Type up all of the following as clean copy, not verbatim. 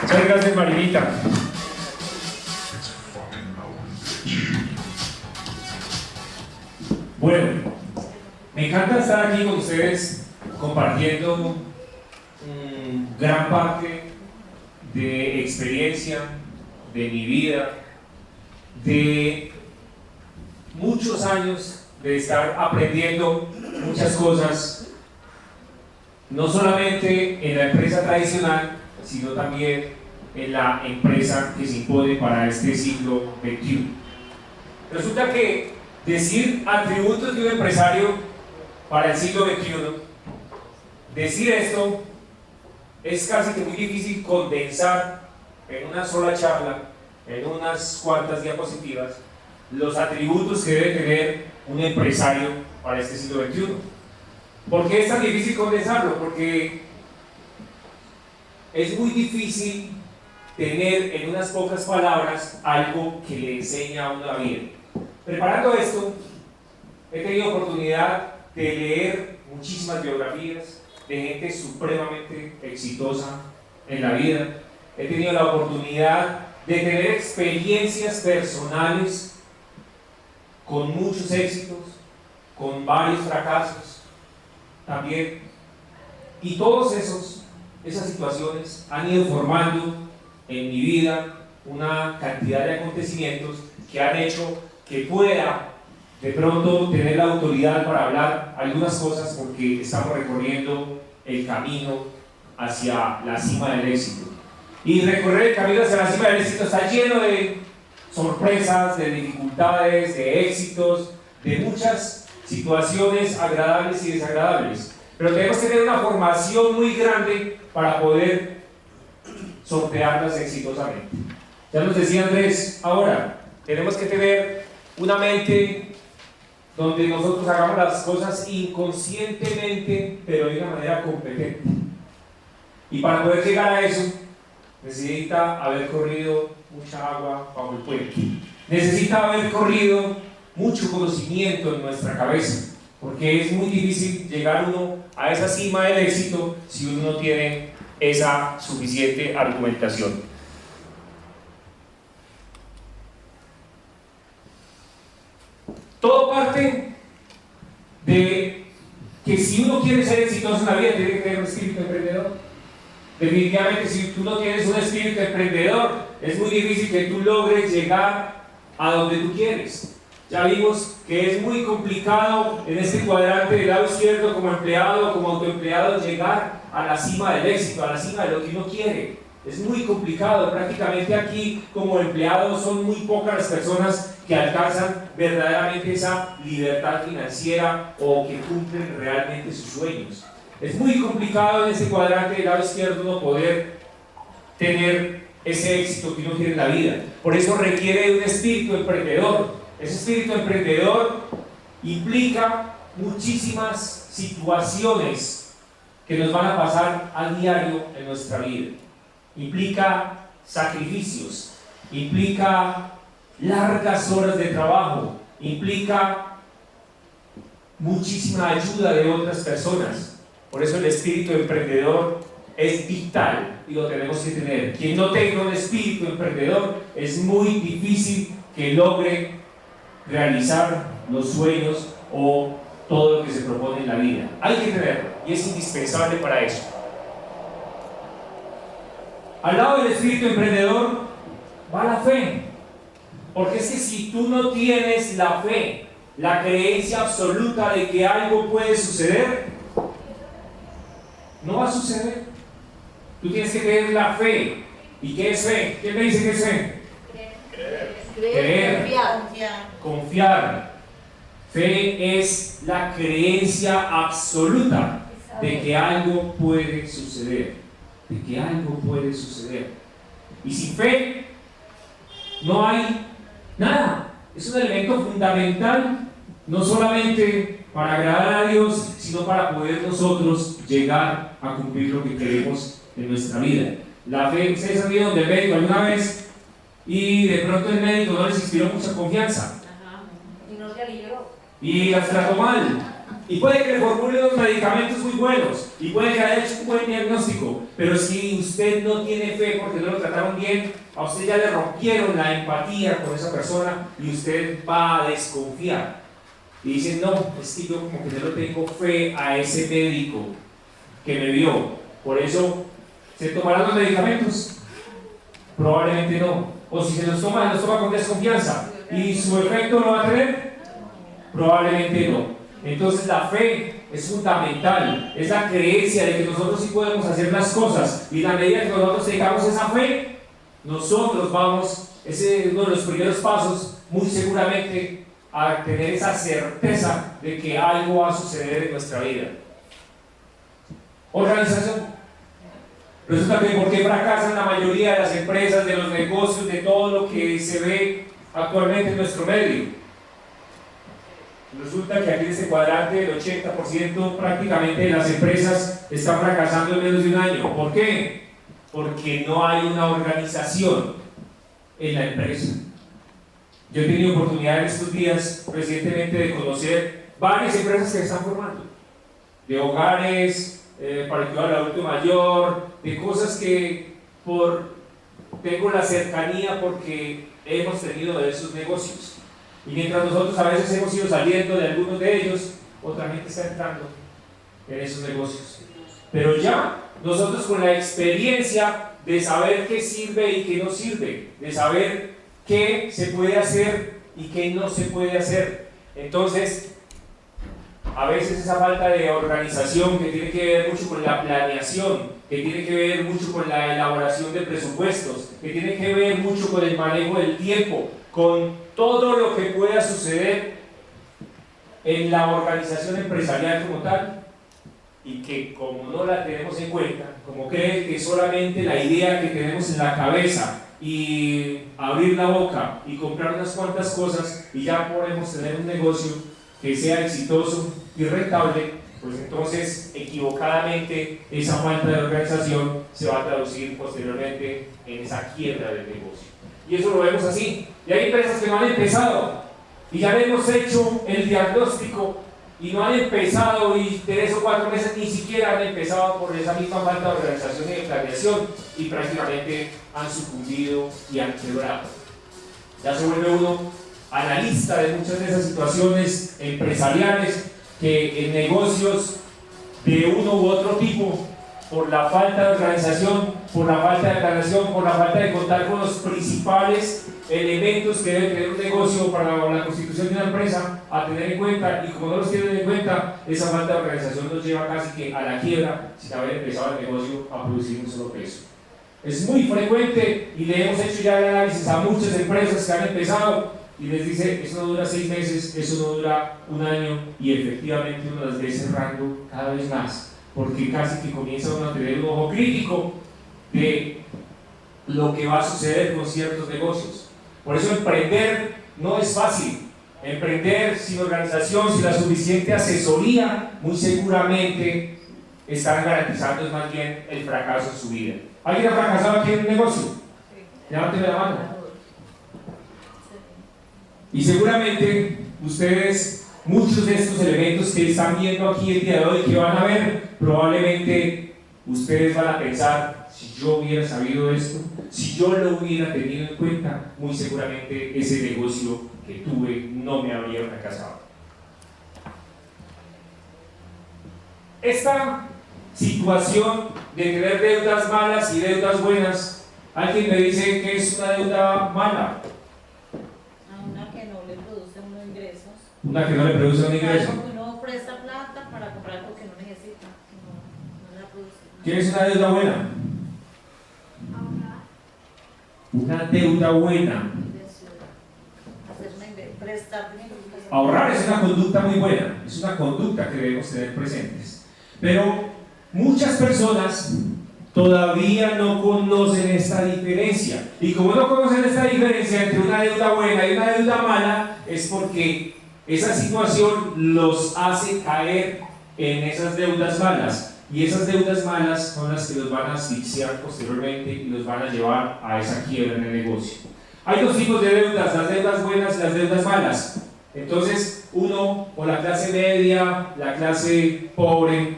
Muchas gracias, Marinita. Bueno, me encanta estar aquí con ustedes compartiendo gran parte de experiencia de mi vida, de muchos años de estar aprendiendo muchas cosas, no solamente en la empresa tradicional, sino también en la empresa que se impone para este siglo XXI. Resulta que decir atributos de un empresario para el siglo XXI, decir esto es casi que muy difícil condensar en una sola charla, en unas cuantas diapositivas, los atributos que debe tener un empresario para este siglo XXI. ¿Por qué es tan difícil condensarlo? Porque es muy difícil tener en unas pocas palabras algo que le enseña a uno la vida. Preparando esto, he tenido oportunidad de leer muchísimas biografías de gente supremamente exitosa en la vida. He tenido la oportunidad de tener experiencias personales con muchos éxitos, con varios fracasos también. Y todas esas situaciones han ido formando en mi vida una cantidad de acontecimientos que han hecho que pueda de pronto tener la autoridad para hablar algunas cosas, porque estamos recorriendo el camino hacia la cima del éxito. Y recorrer el camino hacia la cima del éxito está lleno de sorpresas, de dificultades, de éxitos, de muchas situaciones agradables y desagradables. Pero tenemos que tener una formación muy grande para poder sortearlas exitosamente. Ya nos decía Andrés, ahora tenemos que tener una mente donde nosotros hagamos las cosas inconscientemente, pero de una manera competente. Y para poder llegar a eso, necesita haber corrido mucha agua bajo el puente. Necesita haber corrido mucho conocimiento en nuestra cabeza, porque es muy difícil llegar uno a esa cima del éxito si uno no tiene esa suficiente argumentación. Todo parte de que si uno quiere ser exitoso en la vida, tiene que tener un espíritu emprendedor. Definitivamente, si tú no tienes un espíritu emprendedor, es muy difícil que tú logres llegar a donde tú quieres. Ya vimos que es muy complicado en este cuadrante del lado izquierdo, como empleado o como autoempleado, llegar a la cima del éxito, a la cima de lo que uno quiere. Es muy complicado. Prácticamente aquí, como empleados, son muy pocas las personas que alcanzan verdaderamente esa libertad financiera o que cumplen realmente sus sueños. Es muy complicado en ese cuadrante del lado izquierdo uno poder tener ese éxito que uno quiere en la vida. Por eso requiere de un espíritu emprendedor. Ese espíritu emprendedor implica muchísimas situaciones que nos van a pasar a diario en nuestra vida. Implica sacrificios, implica largas horas de trabajo, implica muchísima ayuda de otras personas. Por eso el espíritu emprendedor es vital y lo tenemos que tener. Quien no tenga un espíritu emprendedor, es muy difícil que logre realizar los sueños o todo lo que se propone en la vida. Hay que tenerlo y es indispensable para eso. Al lado del espíritu emprendedor va la fe. Porque es que si tú no tienes la fe, la creencia absoluta de que algo puede suceder, no va a suceder. Tú tienes que tener la fe. ¿Y qué es fe? ¿Quién me dice qué es fe? Creer. Confiar. Fe es la creencia absoluta de que algo puede suceder. De que algo puede suceder. Y sin fe no hay nada. Es un elemento fundamental, no solamente para agradar a Dios, sino para poder nosotros llegar a cumplir lo que queremos en nuestra vida. La fe, ustedes han ido donde el médico alguna vez y de pronto el médico no les inspiró mucha confianza. Y no se alivió. Y las trató mal. Y puede que le formule unos medicamentos muy buenos, y puede que haya hecho un buen diagnóstico, pero si usted no tiene fe porque no lo trataron bien, a usted ya le rompieron la empatía con esa persona y usted va a desconfiar. Y dice, no, es que yo como que no le tengo fe a ese médico que me vio. Por eso, ¿se tomarán los medicamentos? Probablemente no. O si se los toma con desconfianza. ¿Y su efecto lo va a tener? Probablemente no. Entonces la fe es fundamental, es la creencia de que nosotros sí podemos hacer las cosas, y la medida que nosotros tengamos esa fe, nosotros vamos, ese es uno de los primeros pasos, muy seguramente, a tener esa certeza de que algo va a suceder en nuestra vida. Organización. Resulta que ¿por qué fracasan la mayoría de las empresas, de los negocios, de todo lo que se ve actualmente en nuestro medio? Resulta que aquí en este cuadrante el 80% prácticamente de las empresas están fracasando en menos de un año. ¿Por qué? Porque no hay una organización en la empresa. Yo he tenido oportunidad en estos días recientemente de conocer varias empresas que se están formando, de hogares, para el cuidado del adulto mayor, de cosas que tengo la cercanía porque hemos tenido de esos negocios. Y mientras nosotros a veces hemos ido saliendo de algunos de ellos, otra gente está entrando en esos negocios. Pero ya nosotros con la experiencia de saber qué sirve y qué no sirve, de saber qué se puede hacer y qué no se puede hacer. Entonces, a veces esa falta de organización que tiene que ver mucho con la planeación, que tiene que ver mucho con la elaboración de presupuestos, que tiene que ver mucho con el manejo del tiempo, con todo lo que pueda suceder en la organización empresarial como tal, y que como no la tenemos en cuenta, como creen que solamente la idea que tenemos en la cabeza y abrir la boca y comprar unas cuantas cosas y ya podemos tener un negocio que sea exitoso y rentable, pues entonces equivocadamente esa falta de organización se va a traducir posteriormente en esa quiebra del negocio. Y eso lo vemos así. Y hay empresas que no han empezado y ya le hemos hecho el diagnóstico y no han empezado, y 3 o 4 meses ni siquiera han empezado por esa misma falta de organización y de planeación, y prácticamente han sucumbido y han quebrado. Ya se vuelve uno analista de muchas de esas situaciones empresariales que en negocios de uno u otro tipo, por la falta de organización, por la falta de planeación, por la falta de contar con los principales elementos que debe tener un negocio para la constitución de una empresa a tener en cuenta, y como no los tienen en cuenta, esa falta de organización nos lleva casi que a la quiebra sin haber empezado el negocio a producir un solo peso. Es muy frecuente, y le hemos hecho ya el análisis a muchas empresas que han empezado y les dice, eso no dura 6 meses, eso no dura un año, y efectivamente uno las ve cerrando cada vez más, porque casi que comienza uno a tener un ojo crítico de lo que va a suceder con ciertos negocios. Por eso emprender no es fácil. Emprender sin organización, sin la suficiente asesoría, muy seguramente están garantizando más bien el fracaso en su vida. ¿Alguien ha fracasado aquí en un negocio? Levánteme la mano. Y seguramente ustedes, muchos de estos elementos que están viendo aquí el día de hoy, que van a ver, probablemente ustedes van a pensar, si yo hubiera sabido esto, si yo lo hubiera tenido en cuenta, muy seguramente ese negocio que tuve no me habría fracasado. Esta situación de tener deudas malas y deudas buenas, alguien me dice que es una deuda mala. Una que no le produce unos ingresos. Una que no le produce un ingreso. Uno presta plata para comprar algo que no necesita, no la produce. ¿Qué es una deuda buena? Una deuda buena. Ahorrar es una conducta muy buena, es una conducta que debemos tener presentes. Pero muchas personas todavía no conocen esta diferencia. Y como no conocen esta diferencia entre una deuda buena y una deuda mala, es porque esa situación los hace caer en esas deudas malas. Y esas deudas malas son las que los van a asfixiar posteriormente y los van a llevar a esa quiebra en el negocio. Hay dos tipos de deudas, las deudas buenas y las deudas malas. Entonces, uno, o la clase media, la clase pobre,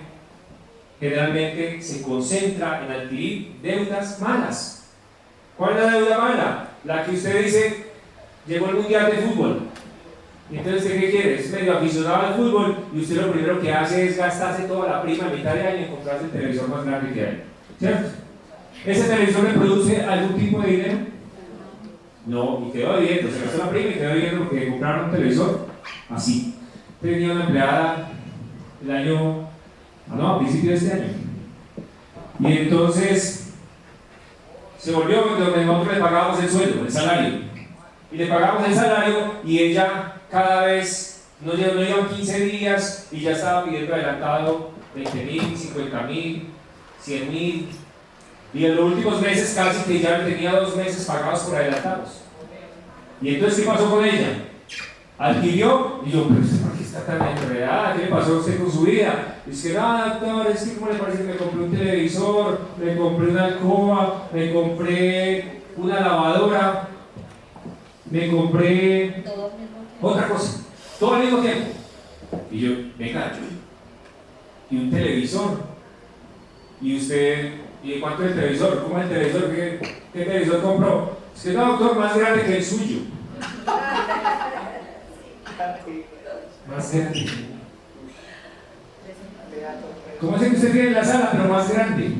generalmente se concentra en adquirir deudas malas. ¿Cuál es la deuda mala? La que usted dice, llegó el mundial de fútbol. Y entonces, ¿usted qué quiere? Es medio aficionado al fútbol y usted lo primero que hace es gastarse toda la prima a mitad de año en comprarse el televisor más grande que hay. ¿Cierto? ¿Ese televisor le produce algún tipo de dinero? No, y quedó debiendo, se gastó la prima y quedó debiendo porque compraron un televisor así. Tenía una empleada el año, a principio de este año. Y entonces se volvió donde nosotros le pagábamos el sueldo, el salario. Y le pagamos el salario y ella cada vez, no llevan 15 días y ya estaba pidiendo adelantado 20.000, 50.000, 100.000. Y en los últimos meses casi que ya tenía 2 meses pagados por adelantados. Y entonces, ¿qué pasó con ella? Adquirió, y yo, pero ¿por qué está tan enredada? ¿Qué le pasó a usted con su vida? Es que nada, doctor, es que ¿cómo le parece que me compré un televisor, me compré una alcoba, me compré una lavadora, me compré otra cosa, todo al mismo tiempo? Y yo, venga, y un televisor, y usted, ¿y cuánto es el televisor? ¿Cómo es el televisor? ¿Qué televisor compró? Es que no, doctor, más grande que el suyo. Más grande. ¿Cómo es que usted tiene la sala, pero más grande?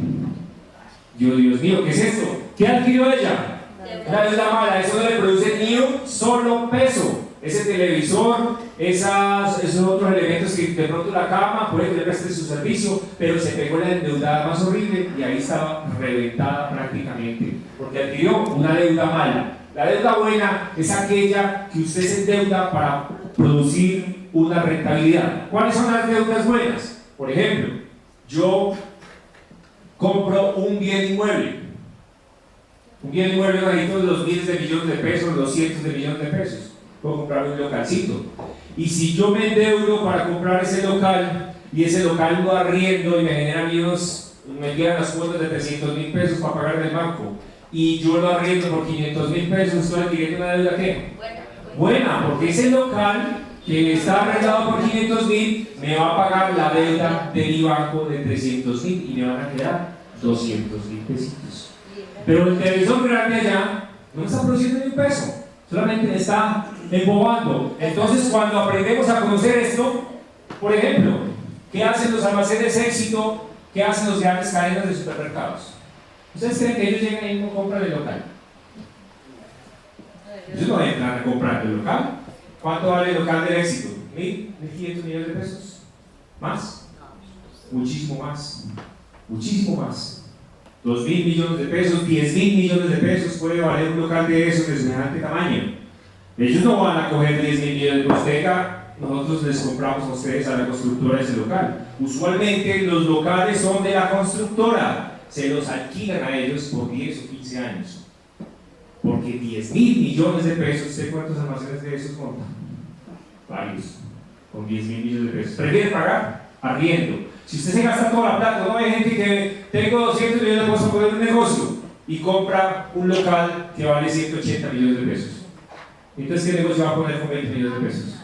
Yo, Dios mío, ¿qué es esto? ¿Qué adquirió ella? La deuda mala, eso no le produce ni un solo peso. Ese televisor, esos otros elementos que de pronto la cama, puede que le preste su servicio, pero se pegó la endeudada más horrible y ahí estaba reventada prácticamente, porque adquirió una deuda mala. La deuda buena es aquella que usted se endeuda para producir una rentabilidad. ¿Cuáles son las deudas buenas? Por ejemplo, yo compro un bien inmueble. Un bien inmueble necesito los miles de millones de pesos, los cientos de millones de pesos. Puedo comprar un localcito. Y si yo me endeudo para comprar ese local y ese local lo arriendo y me genera me quedan las cuotas de 300.000 pesos para pagar del banco y yo lo arriendo por 500.000 pesos, estoy adquiriendo una deuda ¿qué? Buena, porque ese local que está arrendado por 500.000 me va a pagar la deuda de mi banco de 300.000 y me van a quedar 200.000 pesitos. Pero el televisor grande allá no me está produciendo ni un peso, solamente me está embobando. Entonces, cuando aprendemos a conocer esto, por ejemplo, ¿qué hacen los almacenes Éxito? ¿Qué hacen los grandes cadenas de supermercados? ¿Ustedes creen que ellos llegan y no compran el local? Ellos no entran a comprar el local. ¿Cuánto vale el local del Éxito? ¿1.000? ¿1.500 millones de pesos? ¿Más? Muchísimo más. Muchísimo más. 2.000 millones de pesos, 10.000 millones de pesos puede valer un local de esos de semejante tamaño. Ellos no van a coger 10.000 millones de hipoteca. Nosotros les compramos a ustedes, a la constructora, ese local. Usualmente los locales son de la constructora, se los alquilan a ellos por 10 o 15 años. Porque 10.000 millones de pesos, ¿usted cuántos almacenes de esos monta? Varios, con 10.000 millones de pesos. ¿Prefiere pagar? Arriendo. Si usted se gasta toda la plata, no hay gente que tengo 200 millones de pesos para poner un negocio y compra un local que vale 180 millones de pesos. Entonces, ¿qué negocio va a poner con 20 millones de pesos?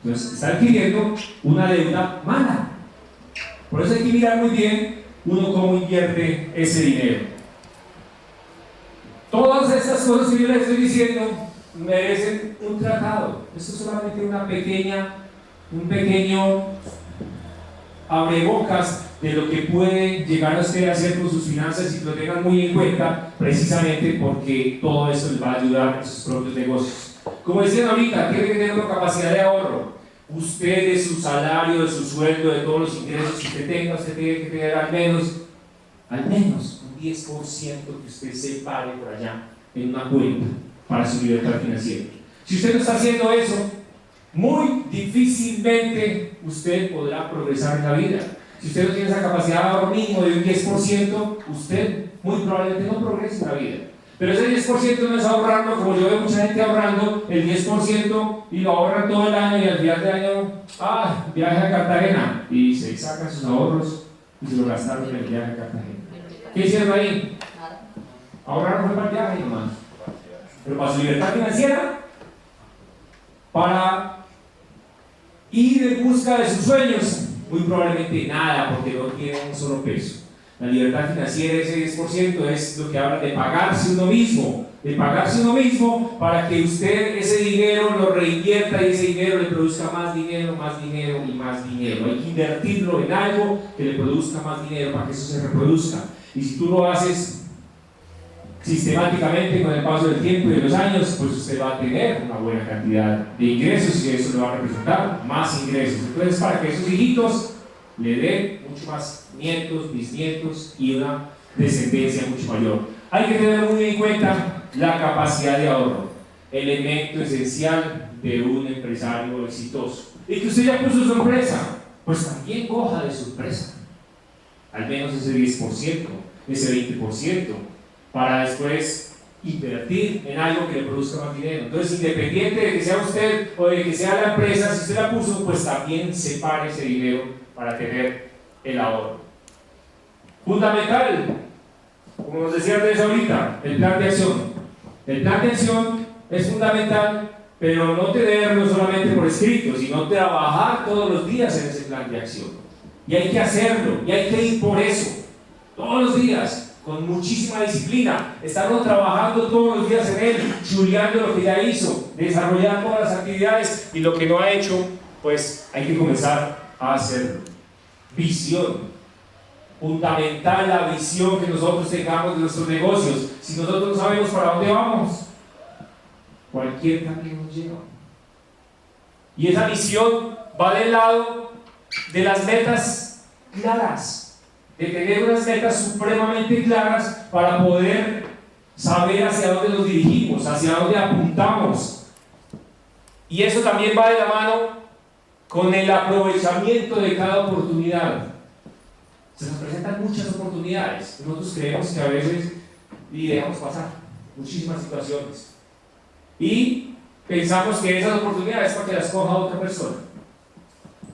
Entonces, está adquiriendo una deuda mala. Por eso hay que mirar muy bien uno cómo invierte ese dinero. Todas estas cosas que yo les estoy diciendo merecen un tratado. Esto es solamente un pequeño abrebocas de lo que puede llegar a usted a hacer con sus finanzas y que lo tengan muy en cuenta, precisamente porque todo eso les va a ayudar en sus propios negocios. Como decían ahorita, tiene que tener una capacidad de ahorro. Usted, de su salario, de su sueldo, de todos los ingresos que usted tenga, usted tiene que tener al menos un 10% que usted separe por allá en una cuenta para su libertad financiera. Si usted no está haciendo eso, muy difícilmente usted podrá progresar en la vida. Si usted no tiene esa capacidad de ahorro mínimo de un 10%, usted muy probablemente no progrese en la vida. Pero ese 10% no es ahorrarlo, como yo veo mucha gente ahorrando el 10% y lo ahorran todo el año y al final de año, viaje a Cartagena y se sacan sus ahorros y se lo gastaron en el viaje a Cartagena. ¿Qué hicieron ahí? Ahorraron fue para el viaje nomás. Pero para su libertad financiera, para Ir en busca de sus sueños, muy probablemente nada, porque no tiene un solo peso. La libertad financiera, ese 10%, es lo que habla de pagarse uno mismo, para que usted ese dinero lo reinvierta y ese dinero le produzca más dinero y más dinero. Hay que invertirlo en algo que le produzca más dinero para que eso se reproduzca. Y si tú lo haces sistemáticamente con el paso del tiempo y de los años, pues usted va a tener una buena cantidad de ingresos y eso le va a representar más ingresos. Entonces, para que esos hijitos le den mucho más nietos, bisnietos y una descendencia mucho mayor. Hay que tener muy en cuenta la capacidad de ahorro, elemento esencial de un empresario exitoso. Y que usted ya puso su empresa, pues también coja de su empresa, al menos ese 10%, ese 20%, para después invertir en algo que le produzca más dinero. Entonces, independiente de que sea usted o de que sea la empresa, si usted la puso, pues también separe ese dinero para tener el ahorro. Fundamental, como nos decía Andrés ahorita, el plan de acción. El plan de acción es fundamental, pero no tenerlo solamente por escrito, sino trabajar todos los días en ese plan de acción. Y hay que hacerlo, y hay que ir por eso, todos los días, con muchísima disciplina, estarlo trabajando todos los días en él, chuleando lo que ya hizo, desarrollar todas las actividades, y lo que no ha hecho, pues hay que comenzar a hacerlo. Visión. Fundamental la visión que nosotros tengamos de nuestros negocios. Si nosotros no sabemos para dónde vamos, cualquier camino nos lleva. Y esa visión va del lado de las metas claras, de tener unas metas supremamente claras para poder saber hacia dónde nos dirigimos, hacia dónde apuntamos. Y eso también va de la mano con el aprovechamiento de cada oportunidad. Se nos presentan muchas oportunidades. Nosotros creemos que a veces dejamos pasar muchísimas situaciones y pensamos que esas oportunidades es para que las coja otra persona.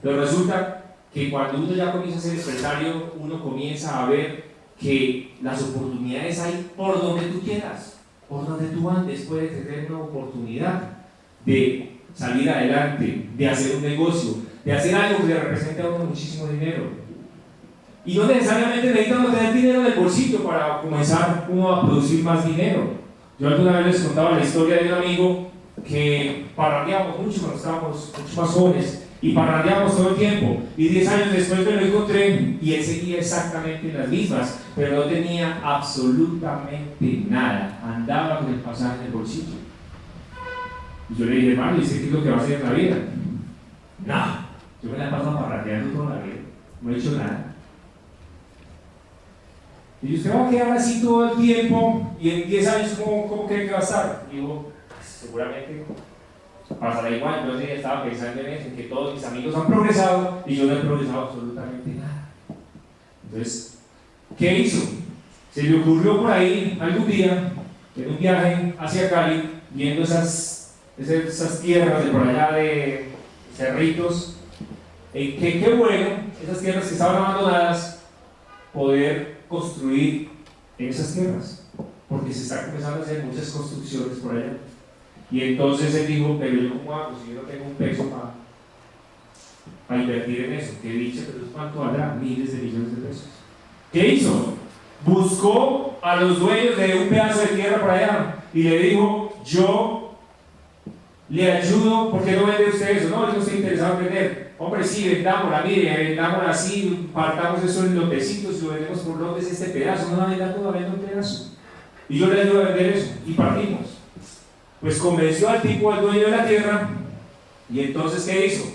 Pero resulta que cuando uno ya comienza a ser empresario, uno comienza a ver que las oportunidades hay por donde tú quieras, por donde tú andes puedes tener una oportunidad de salir adelante, de hacer un negocio, de hacer algo que le represente a uno muchísimo dinero. Y no necesariamente necesitamos tener dinero en el bolsillo para comenzar uno a producir más dinero. Yo alguna vez les contaba la historia de un amigo que parrandeábamos mucho cuando estábamos mucho más jóvenes y parrandeábamos todo el tiempo. Y 10 años después me lo encontré y él seguía exactamente en las mismas, pero no tenía absolutamente nada. Andaba con el pasaje en el bolsillo. Y yo le dije, hermano, ¿y usted qué es lo que va a hacer en la vida? Nada, yo me la he pasado parrandeando toda la vida, no he hecho nada. Y usted va a quedar así todo el tiempo y en 10 años, ¿cómo cree que va a estar? Y digo, pues, seguramente pasará igual. Yo sí estaba pensando en eso, en que todos mis amigos han progresado y yo no he progresado absolutamente nada. Entonces, ¿qué hizo? Se le ocurrió por ahí algún día, en un viaje hacia Cali, viendo esas tierras de por allá de Cerritos, que qué bueno, esas tierras que estaban abandonadas, poder construir en esas tierras, porque se están comenzando a hacer muchas construcciones por allá. Y entonces él dijo, pero yo cómo hago si yo no tengo un peso para invertir en eso. ¿Qué dicha? Pero ¿cuánto valdrá? Miles de millones de pesos. ¿Qué hizo? Buscó a los dueños de un pedazo de tierra por allá y le dijo, yo le ayudo, ¿por qué no vende usted eso? No, yo no estoy interesado en vender. Hombre, sí, vendámosla, mire, vendámosla así, partamos eso en lotecitos y lo vendemos por lotes este pedazo, no venda todo, venda un pedazo. Y yo le ayudo a vender eso, y partimos. Pues convenció al tipo, al dueño de la tierra, y entonces, ¿qué hizo?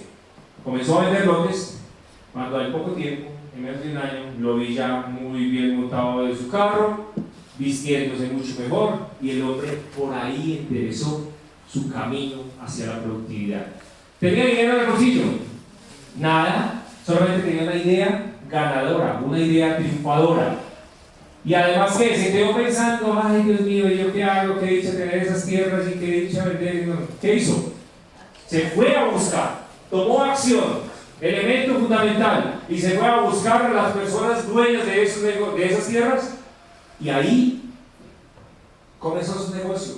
Comenzó a vender lotes, cuando al poco tiempo, en menos de un año, lo vi ya muy bien montado de su carro, vistiéndose mucho mejor, y el hombre por ahí enderezó su camino hacia la productividad. ¿Tenía dinero en el bolsillo? Nada, solamente tenía una idea ganadora, una idea triunfadora. Y además que se quedó pensando, ay Dios mío, ¿yo qué hago? ¿Qué dicha tener esas tierras y qué dicha vender? ¿Qué hizo? Se fue a buscar, tomó acción, elemento fundamental, y se fue a buscar a las personas dueñas de esas tierras, y ahí comenzó su negocio.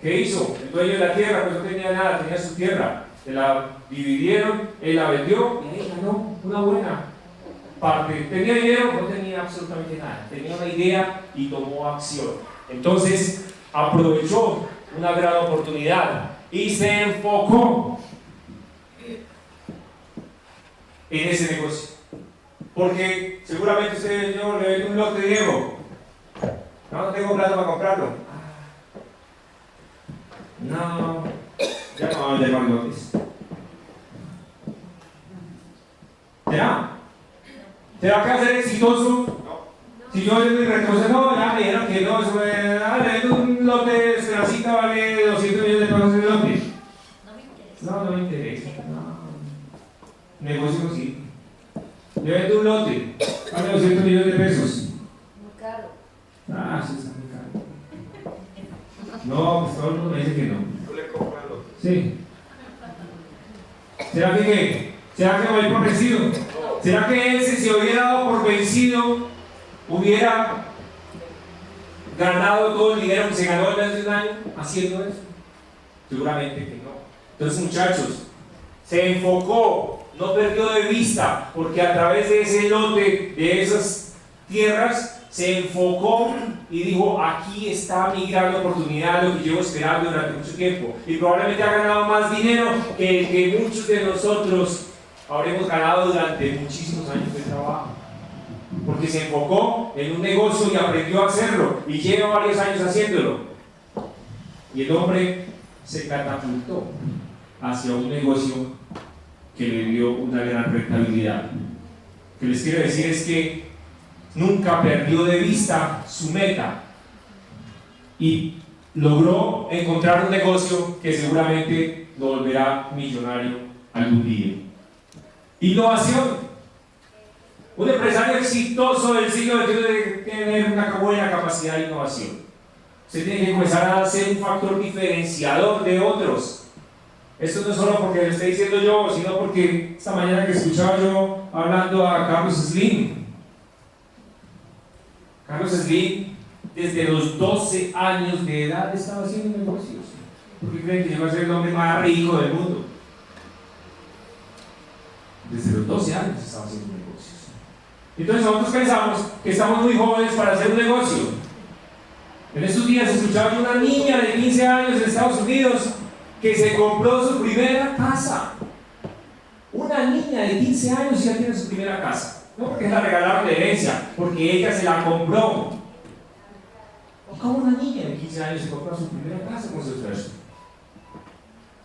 ¿Qué hizo? El dueño de la tierra pues no tenía nada, tenía su tierra. se la dividieron, él la vendió y él ganó una buena parte. ¿Tenía dinero? No tenía absolutamente nada. Tenía una idea y tomó acción. Entonces aprovechó una gran oportunidad y se enfocó en ese negocio. Porque seguramente usted, yo le vendo un lote, Diego. No tengo plata para comprarlo. No, ya no van a vender más lotes. ¿Será que va a ser exitoso? No. Si yo le retrocedo, no, ya me dijeron que no, eso le vendo un lote de Esperancita, vale 200 millones de pesos el lote. No me interesa. No. Negocio sí. Le vendo un lote, vale 200 millones de pesos. Muy caro. Sí, está muy caro. No, pues todo el mundo me dice que no. ¿Tú le compras lote? Sí. ¿Será que qué? ¿Será que me voy por vencido? ¿Será que él, si se hubiera dado por vencido, hubiera ganado todo el dinero que se ganó en menos de un año haciendo eso? Seguramente que no. Entonces, muchachos, se enfocó, no perdió de vista, porque a través de ese lote, de esas tierras, se enfocó y dijo: aquí está mi gran oportunidad, lo que llevo esperando durante mucho tiempo. Y probablemente ha ganado más dinero que muchos de nosotros habremos ganado durante muchísimos años de trabajo, porque se enfocó en un negocio y aprendió a hacerlo y lleva varios años haciéndolo, y el hombre se catapultó hacia un negocio que le dio una gran rentabilidad. Lo que les quiero decir es que nunca perdió de vista su meta y logró encontrar un negocio que seguramente lo volverá millonario algún día. Innovación. Un empresario exitoso del siglo XXI debe tener una buena capacidad de innovación. Usted tiene que comenzar a ser un factor diferenciador de otros. Esto no es solo porque lo estoy diciendo yo, sino porque esta mañana que escuchaba yo hablando a Carlos Slim. Carlos Slim, desde los 12 años de edad, estaba haciendo negocios. ¿Por qué creen que llegó a ser el hombre más rico del mundo? Desde los 12 años estaba haciendo negocios. Entonces nosotros pensamos que estamos muy jóvenes para hacer un negocio. En estos días escuchaba una niña de 15 años en Estados Unidos que se compró su primera casa. Una niña de 15 años ya tiene su primera casa. No porque la regalaron de herencia, porque ella se la compró. ¿Cómo una niña de 15 años se compró su primera casa con su esfuerzo?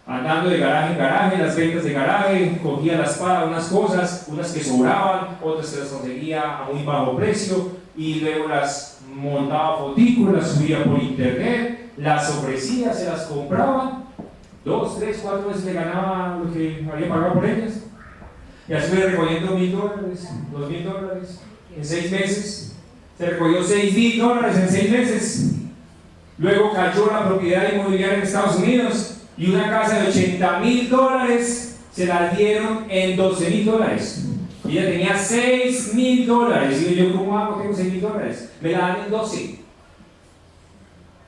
Andando de garaje en garaje, las ventas de garaje, cogía la espada unas cosas, unas que sobraban, otras que las conseguía a muy bajo precio, y luego las montaba fotículas, las subía por internet, las ofrecía, se las compraba, 2, 3, 4 veces le ganaba lo que había pagado por ellas, y así fue recogiendo $1,000, $2,000 en 6 meses. Se recogió $6,000 en 6 meses. Luego cayó la propiedad inmobiliaria en Estados Unidos y una casa de $80,000 se la dieron en $12,000. Y ella tenía $6,000. Y yo, ¿cómo hago? Tengo $6,000. Me la dan en 12.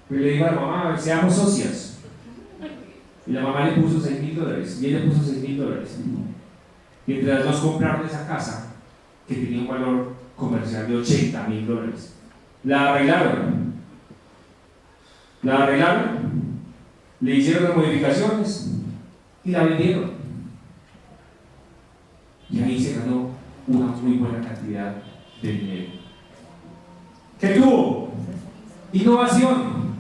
Pero le digo a la mamá: seamos socias. Y la mamá le puso $6,000 y ella puso $6,000. Y entre las dos compraron esa casa que tenía un valor comercial de $80,000. La arreglaron. Le hicieron las modificaciones y la vendieron. Y ahí se ganó una muy buena cantidad de dinero. ¿Qué tuvo? Innovación.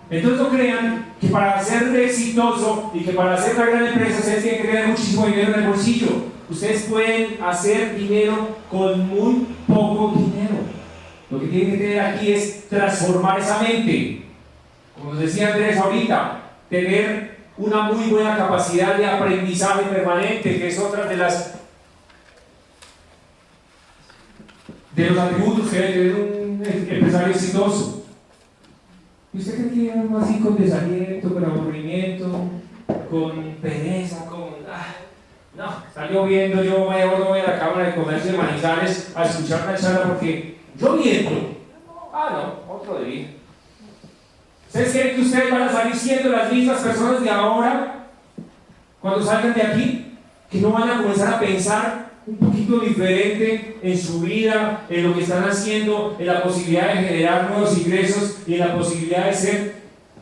Entonces no crean que para ser exitoso y que para hacer una gran empresa ustedes tienen que tener muchísimo dinero en el bolsillo. Ustedes pueden hacer dinero con muy poco dinero. Lo que tienen que tener aquí es transformar esa mente. Como nos decía Andrés ahorita, tener una muy buena capacidad de aprendizaje permanente, que es otra de los atributos que debe tener un empresario exitoso. ¿Y usted cree que es así con desaliento, con aburrimiento, con pereza, no, está lloviendo, yo me voy a la Cámara de Comercio de Manizales a escuchar una charla porque lloviendo? No, otro día. ¿Ustedes creen que ustedes van a salir siendo las mismas personas de ahora? cuando salgan de aquí, que no van a comenzar a pensar un poquito diferente en su vida, en lo que están haciendo, en la posibilidad de generar nuevos ingresos y en la posibilidad de ser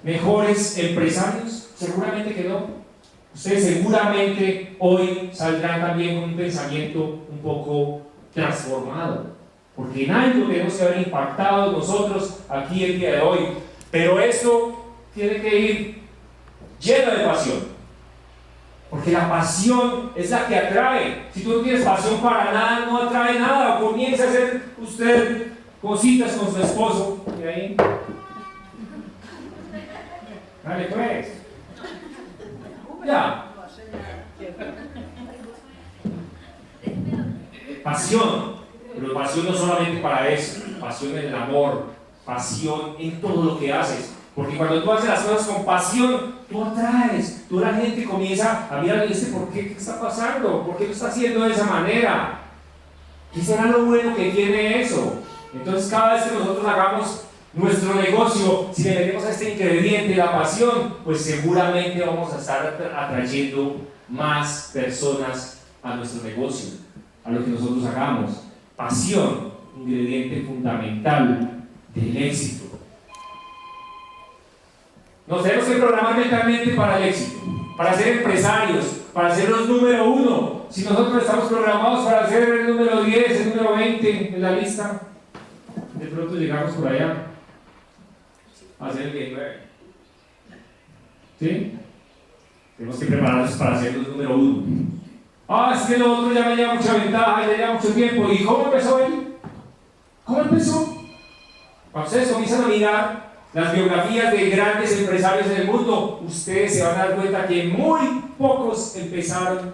mejores empresarios? Seguramente que no. Ustedes seguramente hoy saldrán también con un pensamiento un poco transformado, porque en algo tenemos que haber impactado nosotros aquí el día de hoy. Pero esto tiene que ir lleno de pasión, porque la pasión es la que atrae. Si tú no tienes pasión para nada, no atrae nada. O comienza a hacer usted cositas con su esposo y ahí, dale pues, ya. Pasión, pero pasión no solamente para eso, pasión en el amor, pasión en todo lo que haces. Porque cuando tú haces las cosas con pasión, tú atraes, tú la gente comienza a mirar y dice, ¿por qué? ¿Qué está pasando? ¿Por qué lo está haciendo de esa manera? ¿Qué será lo bueno que tiene eso? Entonces cada vez que nosotros hagamos nuestro negocio, si le metemos a este ingrediente, la pasión, pues seguramente vamos a estar atrayendo más personas a nuestro negocio, a lo que nosotros hagamos. Pasión, ingrediente fundamental del éxito. Nos tenemos que programar mentalmente para el éxito, para ser empresarios, para ser los número 1. Si nosotros estamos programados para ser el número 10, el número 20 en la lista, de pronto llegamos por allá a ser el 19. ¿Sí? Tenemos que prepararnos para ser los número 1. Es que lo otro ya me lleva mucha ventaja, ya lleva mucho tiempo. ¿Y cómo empezó él? ¿Cómo empezó? Cuando ustedes comienzan a mirar las biografías de grandes empresarios del mundo, ustedes se van a dar cuenta que muy pocos empezaron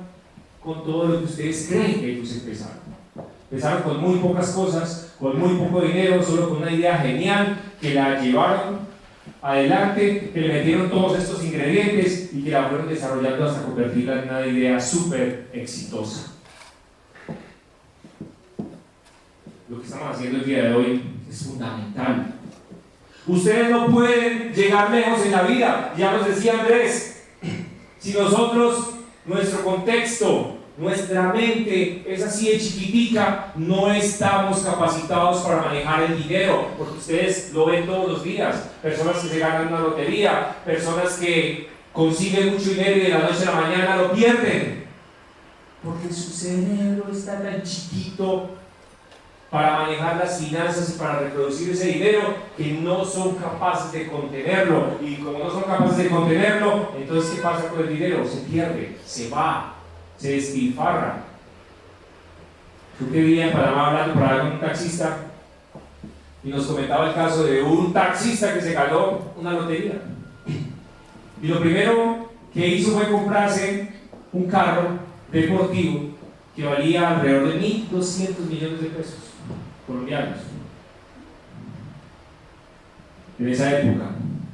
con todo lo que ustedes creen que ellos empezaron. Empezaron con muy pocas cosas, con muy poco dinero, solo con una idea genial que la llevaron adelante, que le metieron todos estos ingredientes y que la fueron desarrollando hasta convertirla en una idea súper exitosa. Lo que estamos haciendo el día de hoy es fundamental. Ustedes no pueden llegar lejos en la vida, ya nos decía Andrés, si nosotros, nuestro contexto, nuestra mente es así de chiquitica, no estamos capacitados para manejar el dinero, porque ustedes lo ven todos los días, personas que se ganan una lotería, personas que consiguen mucho dinero y de la noche a la mañana lo pierden, porque su cerebro está tan chiquito para manejar las finanzas y para reproducir ese dinero, que no son capaces de contenerlo. Y como no son capaces de contenerlo, entonces ¿qué pasa con el dinero? Se pierde, se va, se despilfarra. Yo que vivía en Panamá hablando para con un taxista y nos comentaba el caso de un taxista que se ganó una lotería. Y lo primero que hizo fue comprarse un carro deportivo que valía alrededor de 1.200 millones de pesos colombianos en esa época.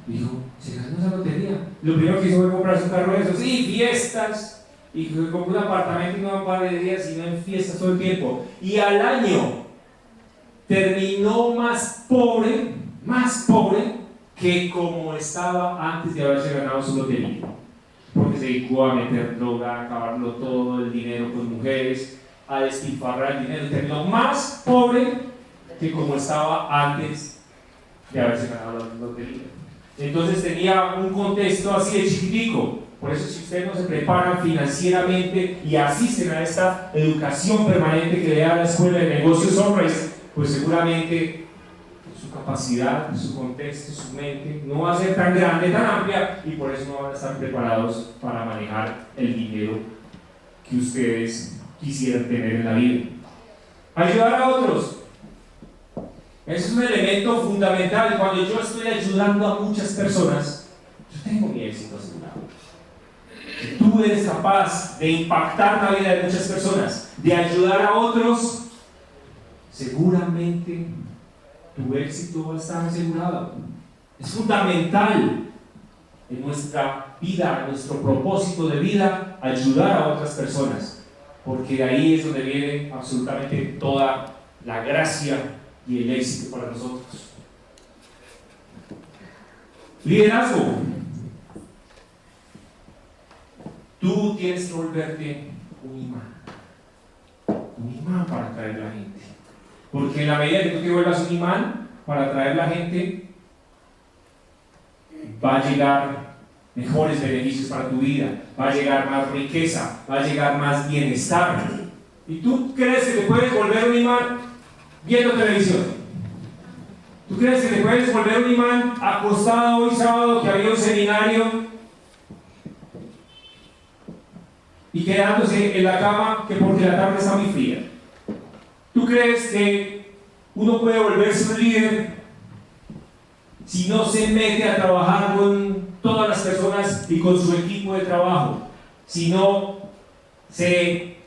Dijo, se ganó esa lotería. Lo primero que hizo fue comprarse un carro de esos y fiestas, y compró un apartamento y no un par de días, sino en fiestas todo el tiempo. Y al año terminó más pobre que como estaba antes de haberse ganado su lotería, porque se dedicó a meter droga, a acabarlo todo, el dinero con mujeres, a despilfarrar el dinero, y terminó más pobre que como estaba antes de haberse ganado la lotería. Entonces tenía un contexto así de chiquitico. Por eso, si ustedes no se preparan financieramente y asisten a esta educación permanente que le da la Escuela de Negocios Sunrise, pues seguramente su capacidad, su contexto, su mente no va a ser tan grande, tan amplia, y por eso no van a estar preparados para manejar el dinero que ustedes quisieran tener en la vida. Ayudar a otros. Ese es un elemento fundamental. Cuando yo estoy ayudando a muchas personas, yo tengo mi éxito asegurado. Si tú eres capaz de impactar la vida de muchas personas, de ayudar a otros, seguramente tu éxito va a estar asegurado. Es fundamental en nuestra vida, en nuestro propósito de vida, ayudar a otras personas, porque de ahí es donde viene absolutamente toda la gracia y el éxito para nosotros. Liderazgo. Tu Tú tienes que volverte un imán para atraer a la gente. Porque en la medida que tú te vuelvas un imán para atraer a la gente, va a llegar mejores beneficios para tu vida, va a llegar más riqueza, va a llegar más bienestar. ¿Y tú crees que te puedes volver un imán viendo televisión? ¿Tú crees que te puedes volver un imán acostado hoy sábado que había un seminario y quedándose en la cama que porque la tarde está muy fría? ¿Tú crees que uno puede volverse un líder si no se mete a trabajar con todas las personas y con su equipo de trabajo? Si no se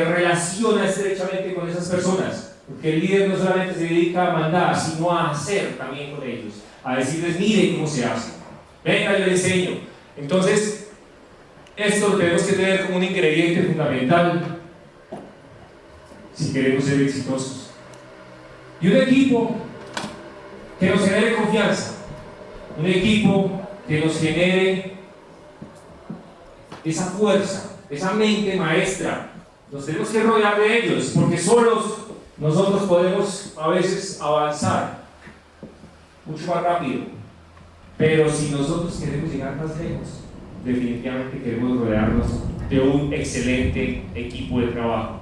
relaciona estrechamente con esas personas. Porque el líder no solamente se dedica a mandar, sino a hacer también con ellos, a decirles, mire cómo se hace, venga, yo le enseño. Entonces, esto lo tenemos que tener como un ingrediente fundamental si queremos ser exitosos. Y un equipo que nos genere confianza, un equipo que nos genere esa fuerza, esa mente maestra. Nos tenemos que rodear de ellos, porque solos nosotros podemos a veces avanzar mucho más rápido, pero si nosotros queremos llegar más lejos, definitivamente queremos rodearnos de un excelente equipo de trabajo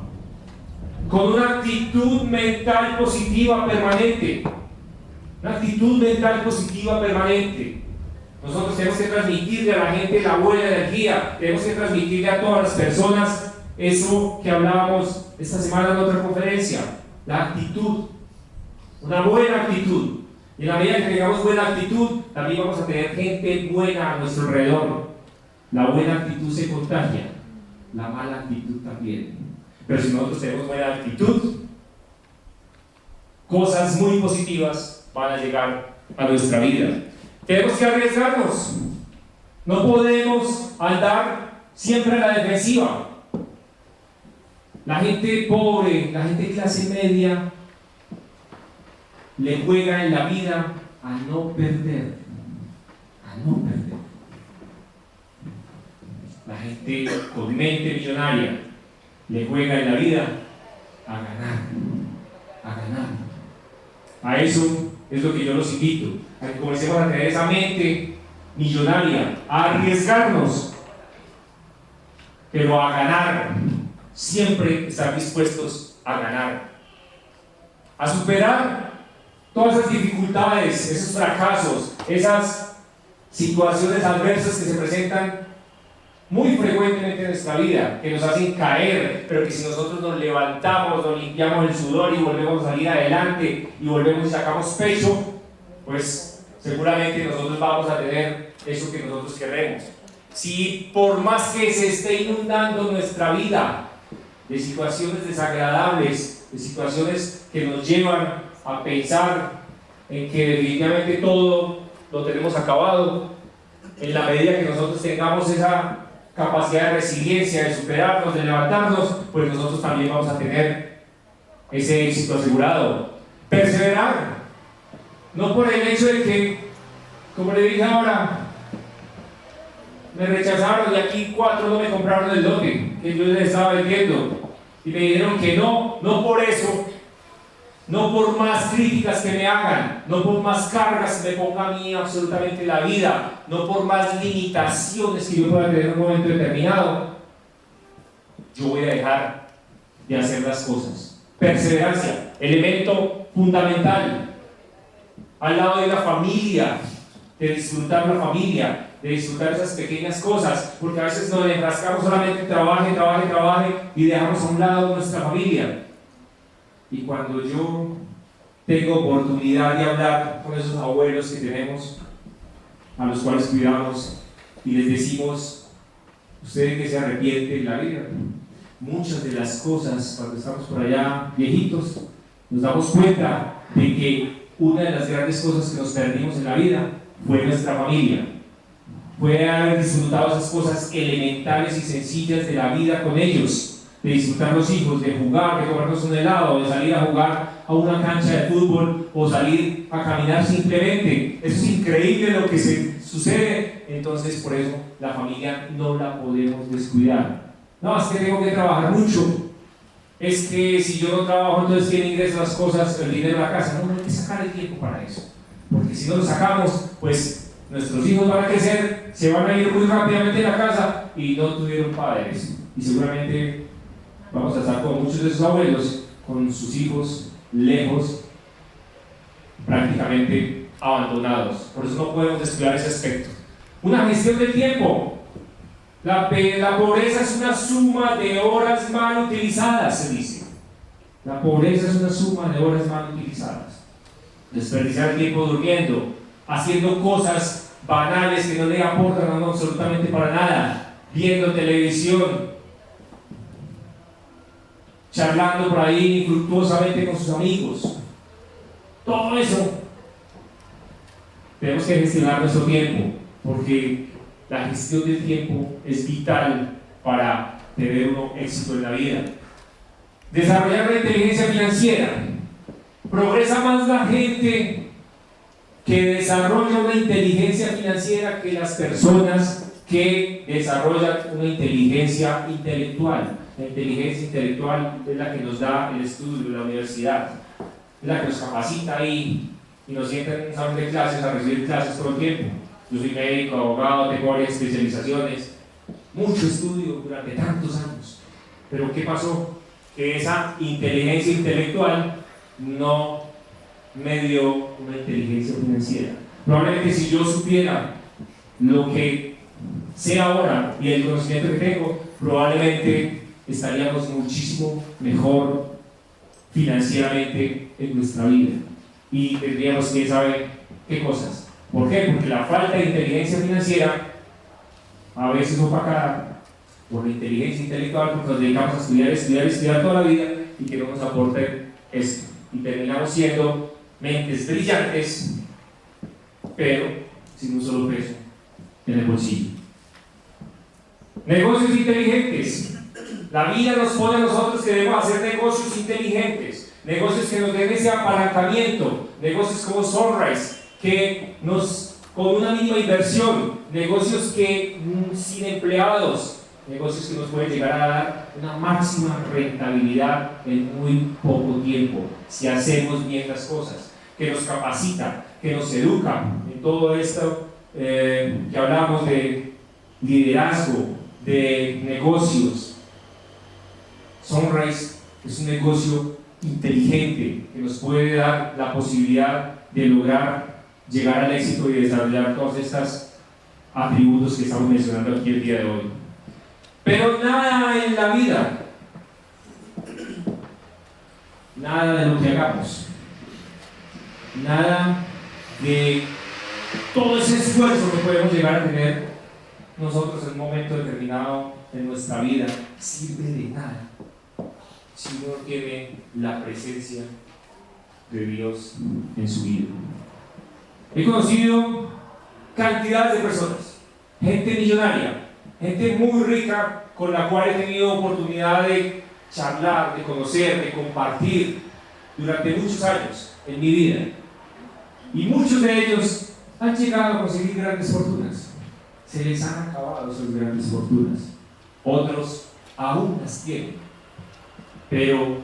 con una actitud mental positiva permanente. Una actitud mental positiva permanente. Nosotros tenemos que transmitirle a la gente la buena energía, tenemos que transmitirle a todas las personas eso que hablábamos esta semana en otra conferencia, la actitud, una buena actitud. Y en la medida que tengamos buena actitud, también vamos a tener gente buena a nuestro alrededor. La buena actitud se contagia, la mala actitud también. Pero si nosotros tenemos buena actitud, cosas muy positivas van a llegar a nuestra vida. Tenemos que arriesgarnos. No podemos andar siempre a la defensiva. La gente pobre, la gente de clase media, le juega en la vida a no perder. A no perder. La gente con mente millonaria le juega en la vida a ganar. A ganar. A eso es lo que yo los invito, a que comencemos a tener esa mente millonaria, a arriesgarnos, pero a ganar. Siempre estar dispuestos a ganar, a superar todas esas dificultades, esos fracasos, esas situaciones adversas que se presentan muy frecuentemente en nuestra vida, que nos hacen caer, pero que si nosotros nos levantamos, nos limpiamos el sudor y volvemos a salir adelante y volvemos y sacamos pecho, pues seguramente nosotros vamos a tener eso que nosotros queremos. Si por más que se esté inundando nuestra vida de situaciones desagradables, de situaciones que nos llevan a pensar en que definitivamente todo lo tenemos acabado, en la medida que nosotros tengamos esa capacidad de resiliencia, de superarnos, de levantarnos, pues nosotros también vamos a tener ese éxito asegurado. Perseverar, no por el hecho de que, como le dije ahora, me rechazaron y aquí 4 no me compraron el lote que yo les estaba vendiendo y me dijeron que no, no por eso, no por más críticas que me hagan, no por más cargas que me ponga a mí absolutamente la vida, no por más limitaciones que yo pueda tener en un momento determinado, yo voy a dejar de hacer las cosas. Perseverancia, elemento fundamental al lado de la familia, de disfrutar la familia, de disfrutar esas pequeñas cosas, porque a veces nos enfrascamos solamente en trabaje y dejamos a un lado nuestra familia. Y cuando yo tengo oportunidad de hablar con esos abuelos que tenemos, a los cuales cuidamos, y les decimos, ¿usted que se arrepiente en la vida? Muchas de las cosas, cuando estamos por allá viejitos, nos damos cuenta de que una de las grandes cosas que nos perdimos en la vida fue nuestra familia. Fue haber disfrutado esas cosas elementales y sencillas de la vida con ellos, de disfrutar los hijos, de jugar, de comernos un helado, de salir a jugar a una cancha de fútbol o salir a caminar simplemente. Eso es increíble lo que sucede, entonces por eso la familia no la podemos descuidar. No, es que tengo que trabajar mucho. Es que si yo no trabajo, entonces ¿quién ingresa las cosas, el dinero a la casa? No, hay que sacar el tiempo para eso. Porque si no lo sacamos, pues nuestros hijos van a crecer, se van a ir muy rápidamente de la casa y no tuvieron padres. Y seguramente vamos a estar con muchos de sus abuelos, con sus hijos lejos, prácticamente abandonados. Por eso no podemos descuidar ese aspecto. Una gestión del tiempo. La pobreza es una suma de horas mal utilizadas, se dice. La pobreza es una suma de horas mal utilizadas. Desperdiciar el tiempo durmiendo, haciendo cosas banales que no le aportan a uno absolutamente para nada, viendo televisión, charlando por ahí infructuosamente con sus amigos. Todo eso tenemos que gestionar nuestro tiempo, porque la gestión del tiempo es vital para tener uno éxito en la vida. Desarrollar la inteligencia financiera. Progresa más la gente que desarrolla una inteligencia financiera que las personas que desarrollan una inteligencia intelectual. La inteligencia intelectual es la que nos da el estudio de la universidad, es la que nos capacita ahí y nos sienta en un salón de clases a recibir clases todo el tiempo. Yo soy médico, abogado, tengo varias especializaciones, mucho estudio durante tantos años. Pero ¿qué pasó? Que esa inteligencia intelectual no me dio una inteligencia financiera. Probablemente si yo supiera lo que sé ahora y el conocimiento que tengo, probablemente estaríamos muchísimo mejor financieramente en nuestra vida y tendríamos que saber qué cosas. ¿Por qué? Porque la falta de inteligencia financiera a veces opacada por la inteligencia intelectual, porque nos dedicamos a estudiar toda la vida y que no nos aporte esto. Y terminamos siendo mentes brillantes, pero sin un solo peso en el bolsillo. Negocios inteligentes. La vida nos pone a nosotros que debemos hacer negocios inteligentes, negocios que nos den ese apalancamiento, negocios como Sunrise, que con una mínima inversión, negocios que sin empleados, negocios que nos pueden llegar a dar una máxima rentabilidad en muy poco tiempo, si hacemos bien las cosas, que nos capacita, que nos educa en todo esto que hablamos de liderazgo, de negocios. Sunrise es un negocio inteligente que nos puede dar la posibilidad de lograr llegar al éxito y desarrollar todos estos atributos que estamos mencionando aquí el día de hoy. Pero nada en la vida, nada de lo que hagamos, nada de todo ese esfuerzo que podemos llegar a tener nosotros en un momento determinado en nuestra vida, sirve de nada si uno tiene la presencia de Dios en su vida. He conocido cantidades de personas, gente millonaria, gente muy rica con la cual he tenido oportunidad de charlar, de conocer, de compartir durante muchos años en mi vida. Y muchos de ellos han llegado a conseguir grandes fortunas. Se les han acabado sus grandes fortunas. Otros aún las tienen, pero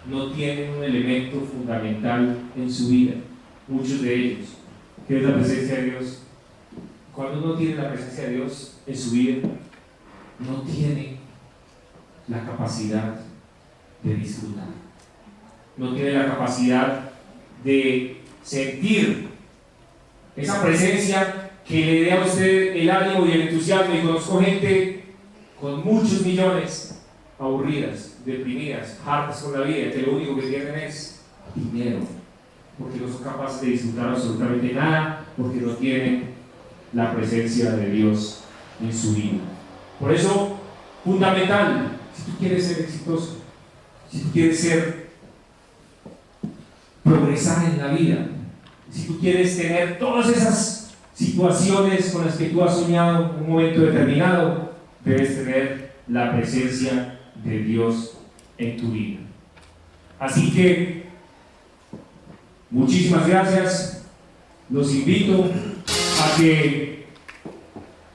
no tienen un elemento fundamental en su vida. Muchos de ellos, que es la presencia de Dios. Cuando uno tiene la presencia de Dios en su vida, no tiene la capacidad de disfrutar, no tiene la capacidad de sentir esa presencia que le dé a usted el ánimo y el entusiasmo. Y conozco gente con muchos millones aburridas, deprimidas, hartas con la vida, que lo único que tienen es dinero, porque no son capaces de disfrutar absolutamente nada, porque no tienen la presencia de Dios en su vida. Por eso, fundamental, si tú quieres ser exitoso, si tú quieres progresar en la vida, si tú quieres tener todas esas situaciones con las que tú has soñado en un momento determinado, debes tener la presencia de Dios en tu vida. Así que muchísimas gracias. Los invito a que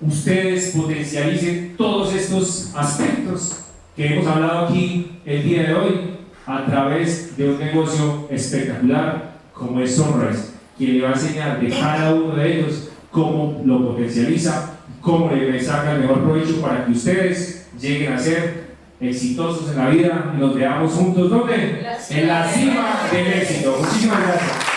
ustedes potencialicen todos estos aspectos que hemos hablado aquí el día de hoy a través de un negocio espectacular como es Sunrise, quien le va a enseñar de cada uno de ellos cómo lo potencializa, cómo le saca el mejor provecho para que ustedes lleguen a ser exitosos en la vida y nos veamos juntos. ¿Dónde? En la cima del éxito. Muchísimas gracias.